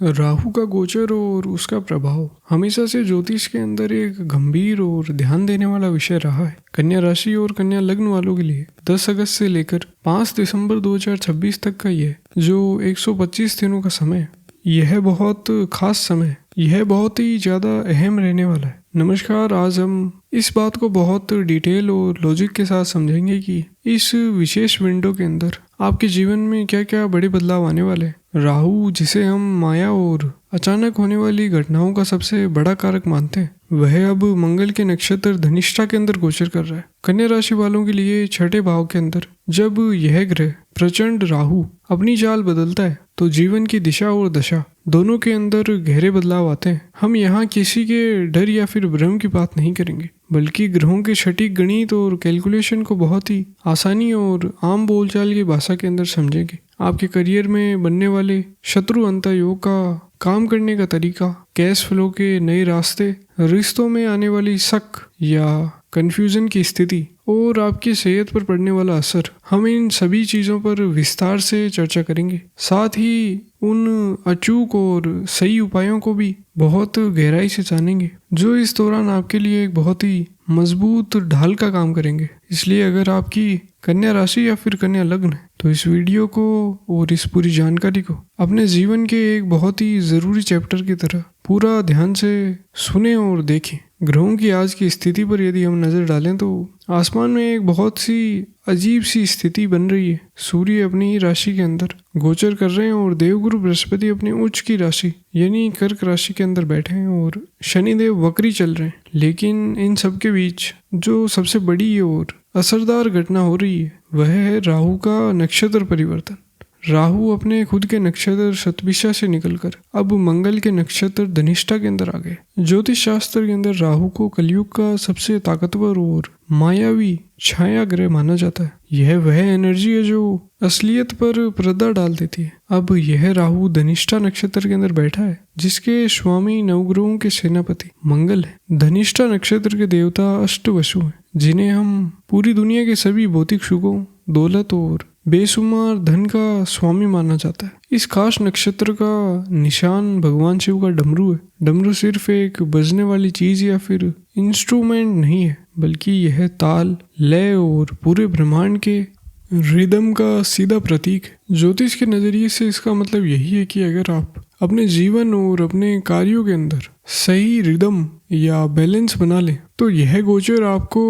राहु का गोचर और उसका प्रभाव हमेशा से ज्योतिष के अंदर एक गंभीर और ध्यान देने वाला विषय रहा है। कन्या राशि और कन्या लग्न वालों के लिए 10 अगस्त से लेकर 5 दिसंबर 2026 तक का यह जो 125 दिनों का समय, यह बहुत खास समय है। यह बहुत ही ज़्यादा अहम रहने वाला है। नमस्कार, आज हम इस बात को बहुत डिटेल और लॉजिक के साथ समझेंगे कि इस विशेष विंडो के अंदर आपके जीवन में क्या क्या बड़े बदलाव आने वाले हैं। राहु, जिसे हम माया और अचानक होने वाली घटनाओं का सबसे बड़ा कारक मानते हैं, वह अब मंगल के नक्षत्र धनिष्ठा के अंदर गोचर कर रहा है। कन्या राशि वालों के लिए छठे भाव के अंदर जब यह ग्रह प्रचंड राहु अपनी चाल बदलता है तो जीवन की दिशा और दशा दोनों के अंदर गहरे बदलाव आते हैं। हम यहाँ किसी के डर या फिर भ्रम की बात नहीं करेंगे, बल्कि ग्रहों के सटीक गणित और कैलकुलेशन को बहुत ही आसानी और आम बोलचाल की भाषा के अंदर समझेंगे। आपके करियर में बनने वाले शत्रु अंता योग का काम करने का तरीका, कैश फ्लो के नए रास्ते, रिश्तों में आने वाली शक या कंफ्यूजन की स्थिति और आपकी सेहत पर पड़ने वाला असर, हम इन सभी चीज़ों पर विस्तार से चर्चा करेंगे। साथ ही उन अचूक और सही उपायों को भी बहुत गहराई से जानेंगे जो इस दौरान आपके लिए एक बहुत ही मजबूत ढाल का काम करेंगे। इसलिए अगर आपकी कन्या राशि या फिर कन्या लग्न है तो इस वीडियो को और इस पूरी जानकारी को अपने जीवन के एक बहुत ही ज़रूरी चैप्टर की तरह पूरा ध्यान से सुने और देखें। ग्रहों की आज की स्थिति पर यदि हम नज़र डालें तो आसमान में एक बहुत सी अजीब सी स्थिति बन रही है। सूर्य अपनी ही राशि के अंदर गोचर कर रहे हैं और देवगुरु बृहस्पति अपनी उच्च की राशि यानी कर्क राशि के अंदर बैठे हैं और शनिदेव वक्री चल रहे हैं। लेकिन इन सब के बीच जो सबसे बड़ी और असरदार घटना हो रही है वह है राहु का नक्षत्र परिवर्तन। राहु अपने खुद के नक्षत्र शतभिषा से निकलकर अब मंगल के नक्षत्र धनिष्ठा के अंदर आ गए। ज्योतिष शास्त्र के अंदर राहु को कलयुग का सबसे ताकतवर और मायावी छाया ग्रह माना जाता है। यह वह एनर्जी है जो असलियत पर पर्दा डाल देती है। अब यह राहु धनिष्ठा नक्षत्र के अंदर बैठा है जिसके स्वामी नवग्रहों के सेनापति मंगल है। धनिष्ठा नक्षत्र के देवता अष्टवसु हैं जिन्हें हम पूरी दुनिया के सभी भौतिक सुखों, दौलत और बेशुमार धन का स्वामी माना जाता है। इस खास नक्षत्र का निशान भगवान शिव का डमरू है। डमरू सिर्फ एक बजने वाली चीज या फिर इंस्ट्रूमेंट नहीं है, बल्कि यह ताल, लय और पूरे ब्रह्मांड के रिदम का सीधा प्रतीक है। ज्योतिष के नजरिए से इसका मतलब यही है कि अगर आप अपने जीवन और अपने कार्यों के अंदर सही रिदम या बैलेंस बना लें तो यह गोचर आपको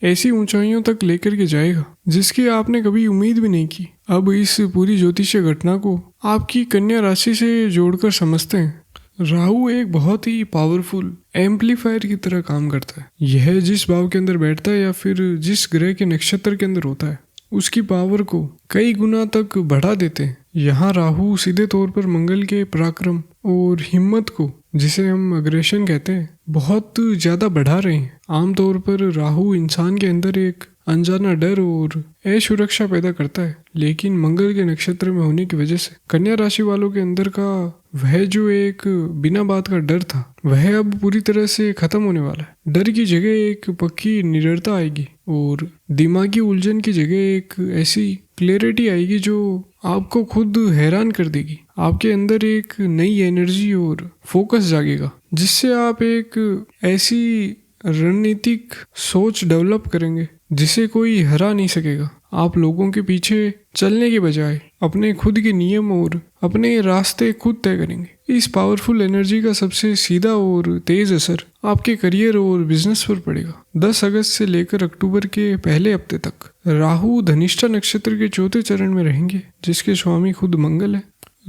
ऐसी ऊंचाइयों तक लेकर के जाएगा जिसकी आपने कभी उम्मीद भी नहीं की। अब इस पूरी ज्योतिषीय घटना को आपकी कन्या राशि से जोड़कर समझते हैं। राहु एक बहुत ही पावरफुल एम्पलीफायर की तरह काम करता है। यह जिस भाव के अंदर बैठता है या फिर जिस ग्रह के नक्षत्र के अंदर होता है उसकी पावर को कई गुना तक बढ़ा देते हैं। यहाँ राहु सीधे तौर पर मंगल के पराक्रम और हिम्मत को, जिसे हम अग्रेशन कहते हैं, बहुत ज़्यादा बढ़ा रहे हैं। आमतौर पर राहु इंसान के अंदर एक अनजाना डर और असुरक्षा पैदा करता है, लेकिन मंगल के नक्षत्र में होने की वजह से कन्या राशि वालों के अंदर का वह जो एक बिना बात का डर था वह अब पूरी तरह से खत्म होने वाला है। डर की जगह एक पक्की निडरता आएगी और दिमागी उलझन की जगह एक ऐसी क्लैरिटी आएगी जो आपको खुद हैरान कर देगी। आपके अंदर एक नई एनर्जी और फोकस जागेगा जिससे आप एक ऐसी रणनीतिक सोच डेवलप करेंगे जिसे कोई हरा नहीं सकेगा। आप लोगों के पीछे चलने के बजाय अपने खुद के नियम और अपने रास्ते खुद तय करेंगे। इस पावरफुल एनर्जी का सबसे सीधा और तेज असर आपके करियर और बिजनेस पर पड़ेगा। 10 अगस्त से लेकर अक्टूबर के पहले हफ्ते तक राहु धनिष्ठा नक्षत्र के चौथे चरण में रहेंगे जिसके स्वामी खुद मंगल है।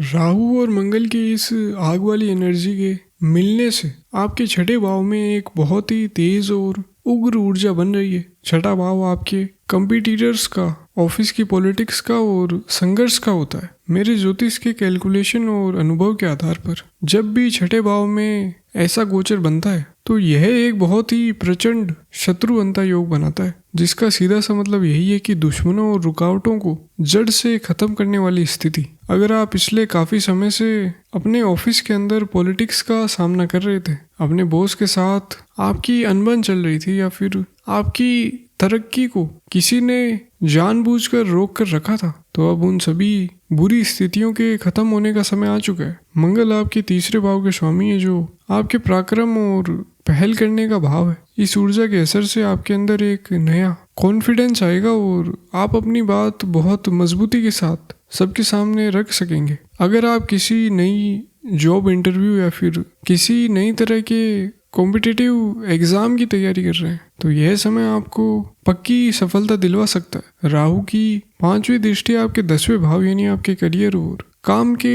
राहु और मंगल की इस आग वाली एनर्जी के मिलने से आपके छठे भाव में एक बहुत ही तेज और उग्र ऊर्जा बन रही है। छठा भाव आपके कंपटीटर्स का, ऑफिस की पॉलिटिक्स का और संघर्ष का होता है। मेरे ज्योतिष के कैलकुलेशन और अनुभव के आधार पर जब भी छठे भाव में ऐसा गोचर बनता है तो यह एक बहुत ही प्रचंड शत्रु अंता योग बनाता है, जिसका सीधा सा मतलब यही है कि दुश्मनों और रुकावटों को जड़ से खत्म करने वाली स्थिति। अगर आप पिछले काफी समय से अपने ऑफिस के अंदर पॉलिटिक्स का सामना कर रहे थे, अपने बॉस के साथ आपकी अनबन चल रही थी या फिर आपकी तरक्की को किसी ने जानबूझकर रोक कर रखा था, तो अब उन सभी बुरी स्थितियों के खत्म होने का समय आ चुका है। मंगल आपके तीसरे भाव के स्वामी है, जो आपके पराक्रम और पहल करने का भाव है। इस ऊर्जा के असर से आपके अंदर एक नया कॉन्फिडेंस आएगा और आप अपनी बात बहुत मजबूती के साथ सबके सामने रख सकेंगे। अगर आप किसी नई जॉब इंटरव्यू या फिर किसी नई तरह के कॉम्पिटिटिव एग्जाम की तैयारी कर रहे हैं, तो यह समय आपको पक्की सफलता दिलवा सकता है। राहु की 5वीं दृष्टि आपके 10वें भाव यानी आपके करियर और काम के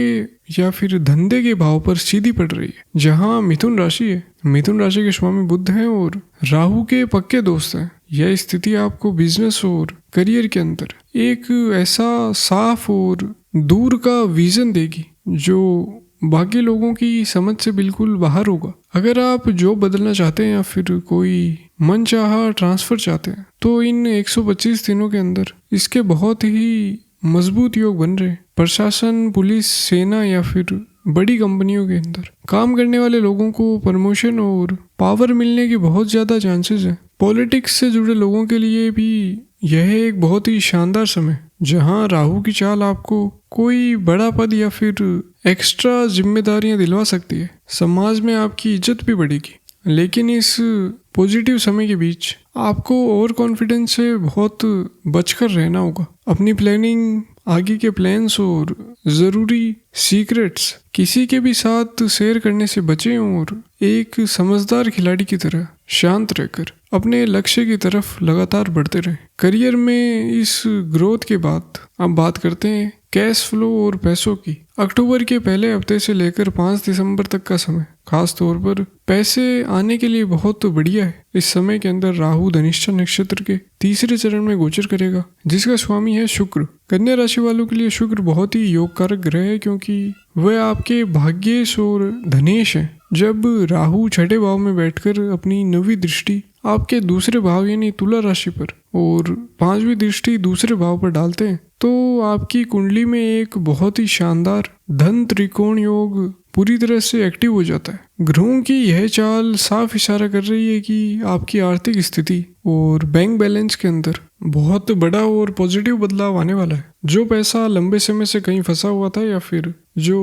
या फिर धंधे के भाव पर सीधी पड़ रही है, जहां मिथुन राशि है। मिथुन राशि के स्वामी बुध हैं और राहु के पक्के दोस्त हैं। यह स्थिति आपको बिजनेस और करियर के अंदर एक ऐसा साफ और दूर का विजन देगी जो बाकी लोगों की समझ से बिल्कुल बाहर होगा। अगर आप जॉब बदलना चाहते हैं या फिर कोई मनचाहा ट्रांसफर चाहते हैं, तो इन 125 दिनों के अंदर इसके बहुत ही मजबूत योग बन रहे हैं। प्रशासन, पुलिस, सेना या फिर बड़ी कंपनियों के अंदर काम करने वाले लोगों को प्रमोशन और पावर मिलने की बहुत ज़्यादा चांसेस हैं। पॉलिटिक्स से जुड़े लोगों के लिए भी यह एक बहुत ही शानदार समय, जहां राहु की चाल आपको कोई बड़ा पद या फिर एक्स्ट्रा जिम्मेदारियां दिलवा सकती है। समाज में आपकी इज्जत भी बढ़ेगी, लेकिन इस पॉजिटिव समय के बीच आपको ओवर कॉन्फिडेंस से बहुत बचकर रहना होगा। अपनी प्लानिंग, आगे के प्लान्स और ज़रूरी सीक्रेट्स किसी के भी साथ शेयर करने से बचें और एक समझदार खिलाड़ी की तरह शांत रहकर अपने लक्ष्य की तरफ लगातार बढ़ते रहें। करियर में इस ग्रोथ के बाद अब बात करते हैं कैश फ्लो और पैसों की। अक्टूबर के पहले हफ्ते से लेकर 5 दिसंबर तक का समय खास तौर पर पैसे आने के लिए बहुत बढ़िया है। इस समय के अंदर राहु धनिष्ठा नक्षत्र के तीसरे चरण में गोचर करेगा, जिसका स्वामी है शुक्र। कन्या राशि वालों के लिए शुक्र बहुत ही योगकारक ग्रह है, क्योंकि वह आपके भाग्येश और धनेश है। जब राहु छठे भाव में बैठकर अपनी 9वीं दृष्टि आपके दूसरे भाव यानी तुला राशि पर और 5वीं दृष्टि दूसरे भाव पर डालते हैं, तो आपकी कुंडली में एक बहुत ही शानदार धन त्रिकोण योग पूरी तरह से एक्टिव हो जाता है। ग्रहों की यह चाल साफ इशारा कर रही है कि आपकी आर्थिक स्थिति और बैंक बैलेंस के अंदर बहुत बड़ा और पॉजिटिव बदलाव आने वाला है। जो पैसा लंबे समय से कहीं फंसा हुआ था या फिर जो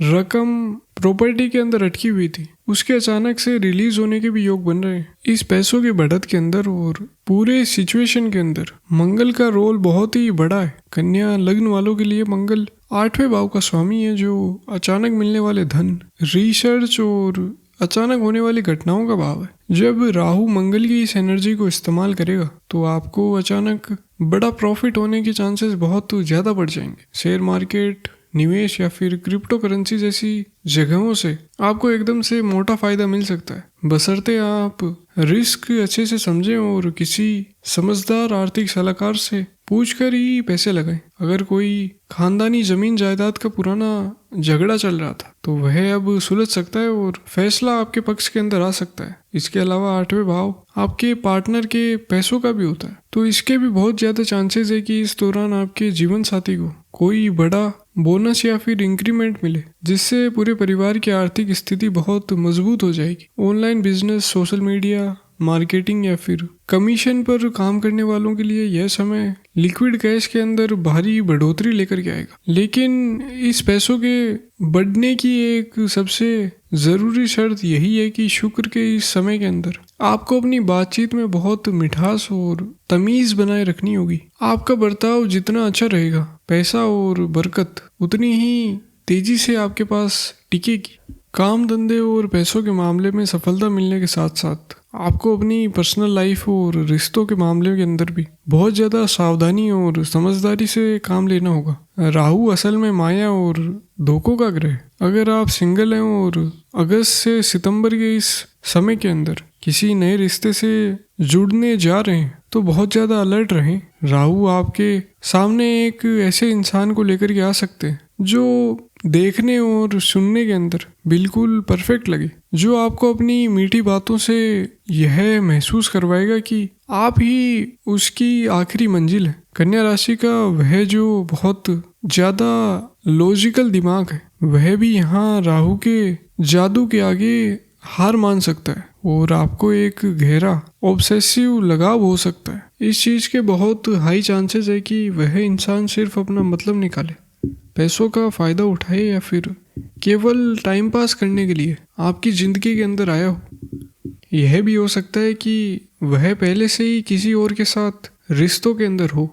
रकम प्रॉपर्टी के अंदर अटकी हुई थी, उसके अचानक से रिलीज होने के भी योग बन रहे हैं। इस पैसों की बढ़त के अंदर और पूरे सिचुएशन के अंदर मंगल का रोल बहुत ही बड़ा है। कन्या लग्न वालों के लिए मंगल 8वें भाव का स्वामी है, जो अचानक मिलने वाले धन, रिसर्च और अचानक होने वाली घटनाओं का भाव है। जब राहु मंगल की इस एनर्जी को इस्तेमाल करेगा, तो आपको अचानक बड़ा प्रॉफिट होने के चांसेस बहुत ज़्यादा बढ़ जाएंगे। शेयर मार्केट, निवेश या फिर क्रिप्टो करेंसी जैसी जगहों से आपको एकदम से मोटा फायदा मिल सकता है, बशर्ते आप रिस्क अच्छे से समझें और किसी समझदार आर्थिक सलाहकार से पूछकर ही पैसे लगाएं। अगर कोई खानदानी जमीन जायदाद का पुराना झगड़ा चल रहा था, तो वह अब सुलझ सकता है और फैसला आपके पक्ष के अंदर आ सकता है। इसके अलावा 8वें भाव आपके पार्टनर के पैसों का भी होता है, तो इसके भी बहुत ज्यादा चांसेस है कि इस दौरान आपके जीवन साथी को कोई बड़ा बोनस या फिर इंक्रीमेंट मिले, जिससे पूरे परिवार की आर्थिक स्थिति बहुत मजबूत हो जाएगी। Online business, social media marketing या फिर कमीशन पर काम करने वालों के लिए यह समय लिक्विड कैश के अंदर भारी बढ़ोतरी लेकर के आएगा। लेकिन इस पैसों के बढ़ने की एक सबसे जरूरी शर्त यही है कि शुक्र के इस समय के अंदर आपको अपनी बातचीत में बहुत मिठास और तमीज बनाए रखनी होगी। आपका बर्ताव जितना अच्छा रहेगा, पैसा और बरकत उतनी ही तेजी से आपके पास टिकेगी। काम धंधे और पैसों के मामले में सफलता मिलने के साथ साथ आपको अपनी पर्सनल लाइफ और रिश्तों के मामले के अंदर भी बहुत ज़्यादा सावधानी और समझदारी से काम लेना होगा। राहु असल में माया और धोखों का ग्रह है। अगर आप सिंगल हैं और अगस्त से सितंबर के इस समय के अंदर किसी नए रिश्ते से जुड़ने जा रहे हैं, तो बहुत ज़्यादा अलर्ट रहें। राहु आपके सामने एक ऐसे इंसान को लेकर के आ सकते हैं जो देखने और सुनने के अंदर बिल्कुल परफेक्ट लगे, जो आपको अपनी मीठी बातों से यह महसूस करवाएगा कि आप ही उसकी आखिरी मंजिल है। कन्या राशि का वह जो बहुत ज़्यादा लॉजिकल दिमाग है, वह भी यहाँ राहु के जादू के आगे हार मान सकता है और आपको एक गहरा ऑब्सेसिव लगाव हो सकता है। इस चीज के बहुत हाई चांसेस है कि वह इंसान सिर्फ अपना मतलब निकाले, पैसों का फायदा उठाए या फिर केवल टाइम पास करने के लिए आपकी जिंदगी के अंदर आया हो। यह भी हो सकता है कि वह पहले से ही किसी और के साथ रिश्तों के अंदर हो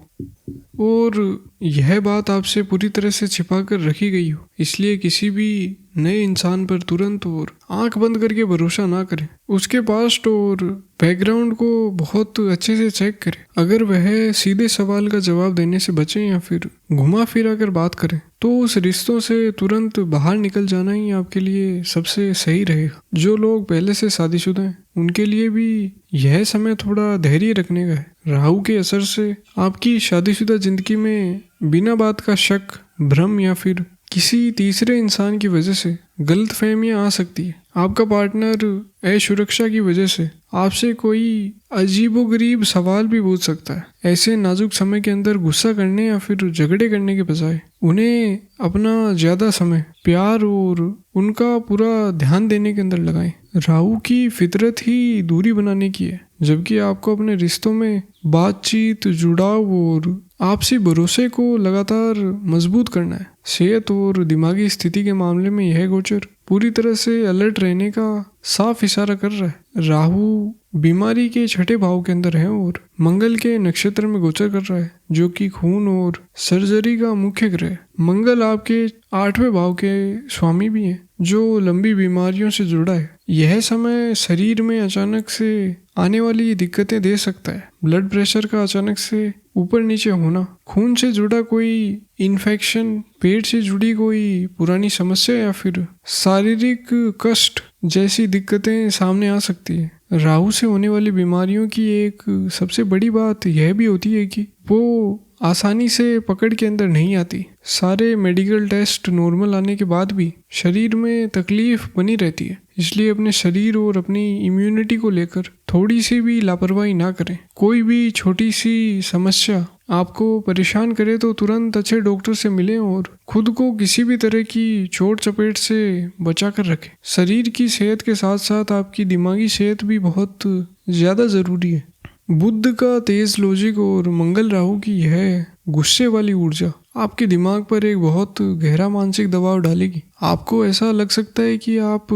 और यह बात आपसे पूरी तरह से छिपा कर रखी गई हो। इसलिए किसी भी नए इंसान पर तुरंत और आंख बंद करके भरोसा ना करें। उसके पास्ट और बैकग्राउंड को बहुत अच्छे से चेक करें। अगर वह सीधे सवाल का जवाब देने से बचें या फिर घुमा फिरा कर बात करें तो उस रिश्तों से तुरंत बाहर निकल जाना ही आपके लिए सबसे सही रहेगा। जो लोग पहले से शादीशुदा हैं उनके लिए भी यह समय थोड़ा धैर्य रखने का है। राहु के असर से आपकी शादीशुदा जिंदगी में बिना बात का शक, भ्रम या फिर किसी तीसरे इंसान की वजह से गलतफहमियां आ सकती है। आपका पार्टनर असुरक्षा की वजह से आपसे कोई अजीबोगरीब सवाल भी पूछ सकता है। ऐसे नाजुक समय के अंदर गुस्सा करने या फिर झगड़े करने के बजाय उन्हें अपना ज्यादा समय प्यार और उनका पूरा ध्यान देने के अंदर लगाएं। राहु की फितरत ही दूरी बनाने की है, जबकि आपको अपने रिश्तों में बातचीत, जुड़ाव और आपसी भरोसे को लगातार मजबूत करना है। सेहत और दिमागी स्थिति के मामले में यह गोचर पूरी तरह से अलर्ट रहने का साफ इशारा कर रहा है। राहु बीमारी के छठे भाव के अंदर है और मंगल के नक्षत्र में गोचर कर रहा है, जो कि खून और सर्जरी का मुख्य ग्रह है। मंगल आपके 8वें भाव के स्वामी भी हैं, जो लंबी बीमारियों से जुड़ा है। यह समय शरीर में अचानक से आने वाली दिक्कतें दे सकता है। ब्लड प्रेशर का अचानक से ऊपर नीचे होना, खून से जुड़ा कोई इन्फेक्शन, पेट से जुड़ी कोई पुरानी समस्या या फिर शारीरिक कष्ट जैसी दिक्कतें सामने आ सकती है। राहु से होने वाली बीमारियों की एक सबसे बड़ी बात यह भी होती है कि वो आसानी से पकड़ के अंदर नहीं आती। सारे मेडिकल टेस्ट नॉर्मल आने के बाद भी शरीर में तकलीफ बनी रहती है। इसलिए अपने शरीर और अपनी इम्यूनिटी को लेकर थोड़ी सी भी लापरवाही ना करें। कोई भी छोटी सी समस्या आपको परेशान करे तो तुरंत अच्छे डॉक्टर से मिलें और खुद को किसी भी तरह की चोट चपेट से बचा कर रखें। शरीर की सेहत के साथ साथ आपकी दिमागी सेहत भी बहुत ज़्यादा ज़रूरी है। बुध का तेज लॉजिक और मंगल राहु की यह गुस्से वाली ऊर्जा आपके दिमाग पर एक बहुत गहरा मानसिक दबाव डालेगी। आपको ऐसा लग सकता है कि आप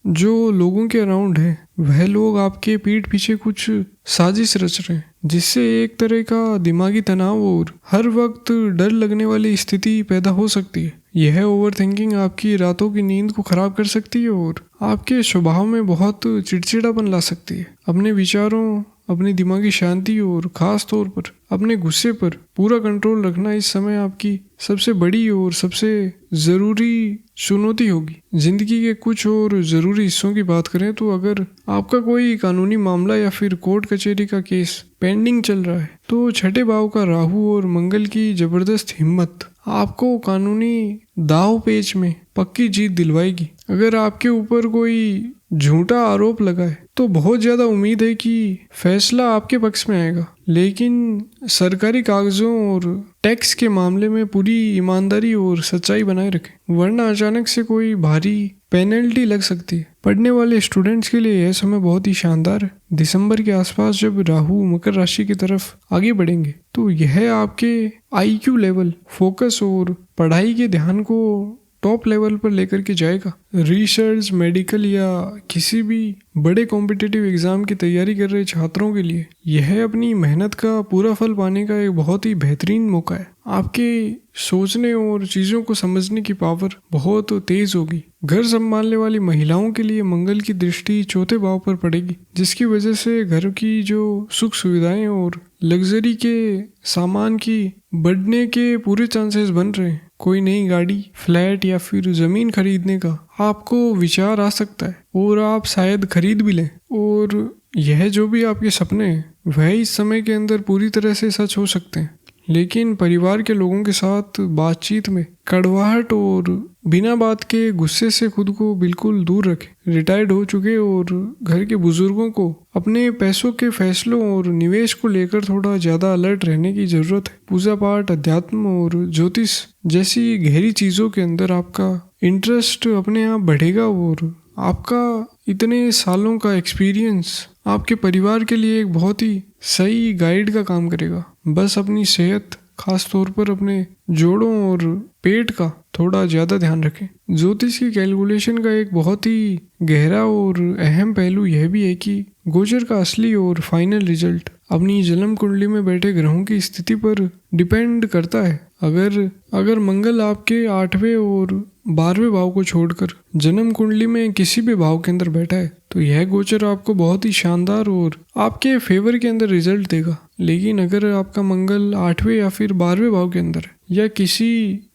जो लोगों के अराउंड हैं वह लोग आपके पीठ पीछे कुछ साजिश रच रहे हैं, जिससे एक तरह का दिमागी तनाव और हर वक्त डर लगने वाली स्थिति पैदा हो सकती है। यह ओवरथिंकिंग आपकी रातों की नींद को खराब कर सकती है और आपके स्वभाव में बहुत चिड़चिड़ापन ला सकती है। अपने विचारों, अपनी दिमागी शांति और खास तौर पर अपने गुस्से पर पूरा कंट्रोल रखना इस समय आपकी सबसे बड़ी और सबसे ज़रूरी चुनौती होगी। जिंदगी के कुछ और ज़रूरी हिस्सों की बात करें तो अगर आपका कोई कानूनी मामला या फिर कोर्ट कचहरी का केस पेंडिंग चल रहा है तो छठे भाव का राहु और मंगल की जबरदस्त हिम्मत आपको कानूनी दाव पेच में पक्की जीत दिलवाएगी। अगर आपके ऊपर कोई झूठा आरोप लगा है तो बहुत ज्यादा उम्मीद है कि फैसला आपके पक्ष में आएगा, लेकिन सरकारी कागजों और टैक्स के मामले में पूरी ईमानदारी और सच्चाई बनाए रखें, वरना अचानक से कोई भारी पेनल्टी लग सकती है। पढ़ने वाले स्टूडेंट्स के लिए यह समय बहुत ही शानदार है। दिसंबर के आसपास जब राहु मकर राशि की तरफ आगे बढ़ेंगे तो यह आपके IQ लेवल, फोकस और पढ़ाई के ध्यान को टॉप लेवल पर लेकर के जाएगा। रिसर्च, मेडिकल या किसी भी बड़े कॉम्पिटिटिव एग्जाम की तैयारी कर रहे छात्रों के लिए यह अपनी मेहनत का पूरा फल पाने का एक बहुत ही बेहतरीन मौका है। आपके सोचने और चीज़ों को समझने की पावर बहुत तेज होगी। घर संभालने वाली महिलाओं के लिए मंगल की दृष्टि चौथे भाव पर पड़ेगी, जिसकी वजह से घर की जो सुख सुविधाएं और लग्जरी के सामान की बढ़ने के पूरे चांसेस बन रहे हैं। कोई नई गाड़ी, फ्लैट या फिर जमीन खरीदने का आपको विचार आ सकता है और आप शायद खरीद भी लें। और यह जो भी आपके सपने हैं वह इस समय के अंदर पूरी तरह से सच हो सकते हैं, लेकिन परिवार के लोगों के साथ बातचीत में कड़वाहट और बिना बात के गुस्से से खुद को बिल्कुल दूर रखें। रिटायर्ड हो चुके और घर के बुजुर्गों को अपने पैसों के फैसलों और निवेश को लेकर थोड़ा ज़्यादा अलर्ट रहने की ज़रूरत है। पूजा पाठ, अध्यात्म और ज्योतिष जैसी गहरी चीज़ों के अंदर आपका इंटरेस्ट अपने आप बढ़ेगा और आपका इतने सालों का एक्सपीरियंस आपके परिवार के लिए एक बहुत ही सही गाइड का काम करेगा। बस अपनी सेहत, खास तौर पर अपने जोड़ों और पेट का थोड़ा ज़्यादा ध्यान रखें। ज्योतिष की कैलकुलेशन का एक बहुत ही गहरा और अहम पहलू यह भी है कि गोचर का असली और फाइनल रिजल्ट अपनी जन्म कुंडली में बैठे ग्रहों की स्थिति पर डिपेंड करता है। अगर मंगल आपके 8वें और 12वें भाव को छोड़कर जन्म कुंडली में किसी भी भाव के अंदर बैठा है तो यह गोचर आपको बहुत ही शानदार और आपके फेवर के अंदर रिजल्ट देगा। लेकिन अगर आपका मंगल 8वें या फिर 12वें भाव के अंदर है या किसी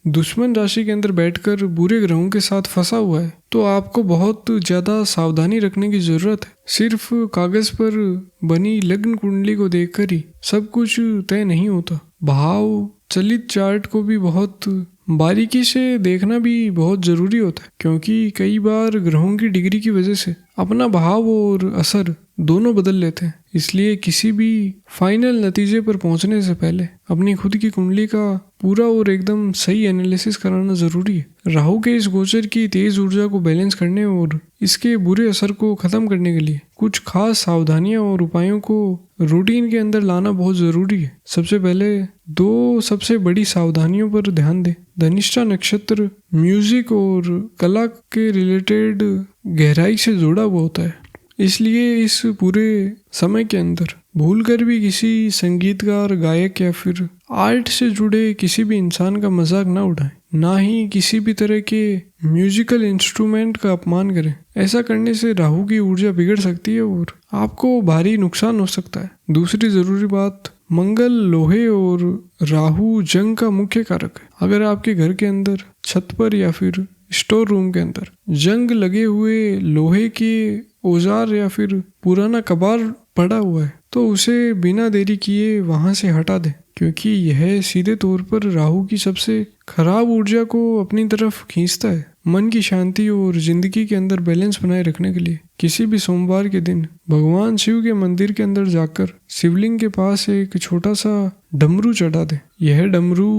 दुश्मन राशि के अंदर बैठकर बुरे ग्रहों के साथ फंसा हुआ है तो आपको बहुत ज़्यादा सावधानी रखने की ज़रूरत है। सिर्फ कागज़ पर बनी लग्न कुंडली को देखकर ही सब कुछ तय नहीं होता। भाव चलित चार्ट को भी बहुत बारीकी से देखना भी बहुत ज़रूरी होता है, क्योंकि कई बार ग्रहों की डिग्री की वजह से अपना भाव और असर दोनों बदल लेते हैं। इसलिए किसी भी फाइनल नतीजे पर पहुंचने से पहले अपनी खुद की कुंडली का पूरा और एकदम सही एनालिसिस कराना ज़रूरी है। राहु के इस गोचर की तेज ऊर्जा को बैलेंस करने और इसके बुरे असर को ख़त्म करने के लिए कुछ खास सावधानियां और उपायों को रूटीन के अंदर लाना बहुत ज़रूरी है। सबसे पहले 2 सबसे बड़ी सावधानियों पर ध्यान दें। धनिष्ठा नक्षत्र म्यूजिक और कला के रिलेटेड गहराई से जुड़ा हुआ होता है, इसलिए इस पूरे समय के अंदर भूलकर भी किसी संगीतकार, गायक या फिर आर्ट से जुड़े किसी भी इंसान का मजाक ना उड़ाएं, ना ही किसी भी तरह के म्यूजिकल इंस्ट्रूमेंट का अपमान करें। ऐसा करने से राहु की ऊर्जा बिगड़ सकती है और आपको भारी नुकसान हो सकता है। दूसरी ज़रूरी बात, मंगल लोहे और राहु जंग का मुख्य कारक है। अगर आपके घर के अंदर, छत पर या फिर स्टोर रूम के अंदर जंग लगे हुए लोहे के औजार या फिर पुराना कबाड़ पड़ा हुआ है तो उसे बिना देरी किए वहां से हटा दें, क्योंकि यह सीधे तौर पर राहु की सबसे खराब ऊर्जा को अपनी तरफ खींचता है। मन की शांति और जिंदगी के अंदर बैलेंस बनाए रखने के लिए किसी भी सोमवार के दिन भगवान शिव के मंदिर के अंदर जाकर शिवलिंग के पास एक छोटा सा डमरू चढ़ा दे। यह डमरू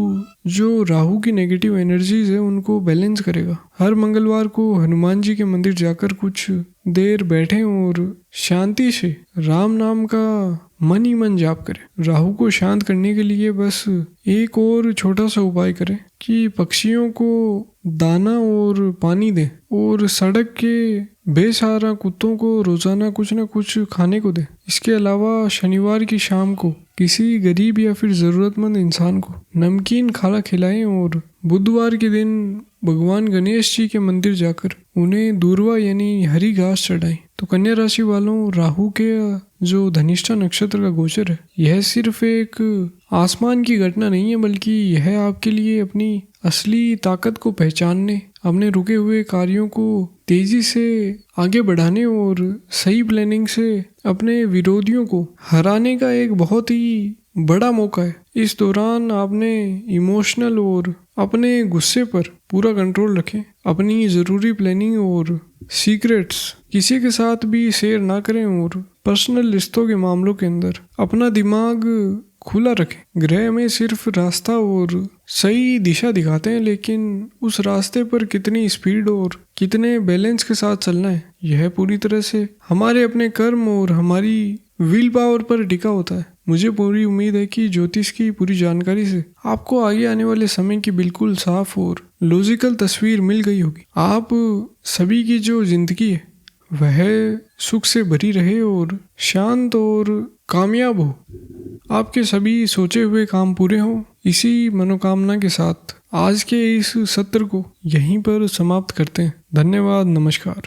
जो राहु की नेगेटिव एनर्जीज है उनको बैलेंस करेगा। हर मंगलवार को हनुमान जी के मंदिर जाकर कुछ देर बैठें और शांति से राम नाम का मन ही मन जाप करें। राहु को शांत करने के लिए बस एक और छोटा सा उपाय करें कि पक्षियों को दाना और पानी दें और सड़क के बेसहारा कुत्तों को रोजाना कुछ न कुछ खाने को दें। इसके अलावा शनिवार की शाम को किसी गरीब या फिर ज़रूरतमंद इंसान को नमकीन खाना खिलाएं और बुधवार के दिन भगवान गणेश जी के मंदिर जाकर उन्हें दूर्वा यानी हरी घास चढ़ाएं। तो कन्या राशि वालों, राहु के जो धनिष्ठा नक्षत्र का गोचर है यह सिर्फ एक आसमान की घटना नहीं है, बल्कि यह आपके लिए अपनी असली ताकत को पहचानने, अपने रुके हुए कार्यों को तेजी से आगे बढ़ाने और सही प्लानिंग से अपने विरोधियों को हराने का एक बहुत ही बड़ा मौका है। इस दौरान आपने इमोशनल और अपने गुस्से पर पूरा कंट्रोल रखें। अपनी ज़रूरी प्लानिंग और सीक्रेट्स किसी के साथ भी शेयर ना करें और पर्सनल रिश्तों के मामलों के अंदर अपना दिमाग खुला रखें। ग्रह में सिर्फ रास्ता और सही दिशा दिखाते हैं, लेकिन उस रास्ते पर कितनी स्पीड और कितने बैलेंस के साथ चलना है यह पूरी तरह से हमारे अपने कर्म और हमारी विल पावर पर टिका होता है। मुझे पूरी उम्मीद है कि ज्योतिष की पूरी जानकारी से आपको आगे आने वाले समय की बिल्कुल साफ और लॉजिकल तस्वीर मिल गई होगी। आप सभी की जो जिंदगी है वह सुख से भरी रहे और शांत और कामयाब हो। आपके सभी सोचे हुए काम पूरे हों, इसी मनोकामना के साथ आज के इस सत्र को यहीं पर समाप्त करते हैं। धन्यवाद, नमस्कार।